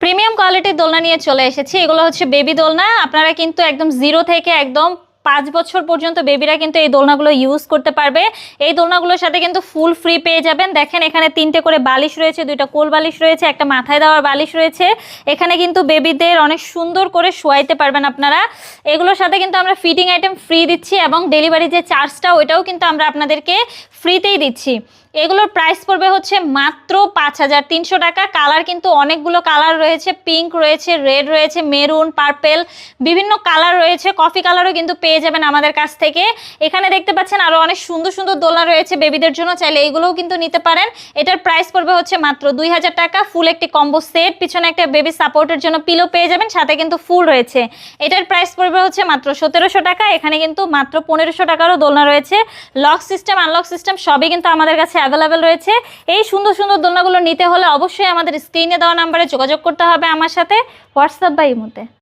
Premium কোয়ালিটির দোলনা নিয়ে চলে এসেছি। এগুলো হচ্ছে বেবি দোলনা। আপনারা কিন্তু একদম 0 থেকে একদম 5 বছর পর্যন্ত বেবিরা কিন্তু এই দোলনাগুলো ইউজ করতে পারবে। এই দোলনাগুলোর সাথে কিন্তু ফুল ফ্রি পেয়ে যাবেন। দেখেন এখানে 3টে করে বালিশ রয়েছে, 2টা কোল বালিশ রয়েছে, একটা মাথায় দেওয়ার বালিশ রয়েছে। এখানে কিন্তু বেবিদের অনেক সুন্দর করে শোয়াইতে পারবেন আপনারা। এগুলোর সাথে কিন্তু আমরা ফিটিং আইটেম ফ্রি দিচ্ছি এবং ডেলিভারি যে চার্জটা ওইটাও কিন্তু আমরা আপনাদেরকে ফ্রিতেই দিচ্ছি। এগুলোর প্রাইস পড়বে হচ্ছে মাত্র 5300 টাকা। কালার কিন্তু অনেকগুলো কালার রয়েছে, পিঙ্ক রয়েছে, রেড রয়েছে, মেরুন, পার্পেল, বিভিন্ন কালার রয়েছে। কফি কালারও কিন্তু পেয়ে যাবেন আমাদের কাছ থেকে। এখানে দেখতে পাচ্ছেন আরো অনেক সুন্দর সুন্দর দোলনা রয়েছে বেবিদের জন্য, চাইলে এগুলোও কিন্তু নিতে পারেন। এটার প্রাইস পড়বে হচ্ছে মাত্র 2000 টাকা। ফুল একটি কম্বো সেট, পিছনে একটা বেবি সাপোর্টের জন্য পিলো পেয়ে যাবেন, সাথে কিন্তু ফুল রয়েছে। এটার প্রাইস পড়বে হচ্ছে মাত্র 1700 টাকা। এখানে কিন্তু মাত্র 1500 টাকারও দোলনা রয়েছে। লক সিস্টেম, আনলক সিস্টেম সবই কিন্তু আমাদের কাছে অ্যাভেলেবেল রয়েছে। এই সুন্দর সুন্দর দোলনাগুলো নিতে হলে অবশ্যই আমাদের স্ক্রিনে দেওয়া নাম্বারে যোগাযোগ করতে হবে আমার সাথে, হোয়াটসঅ্যাপ বা ইমোতে।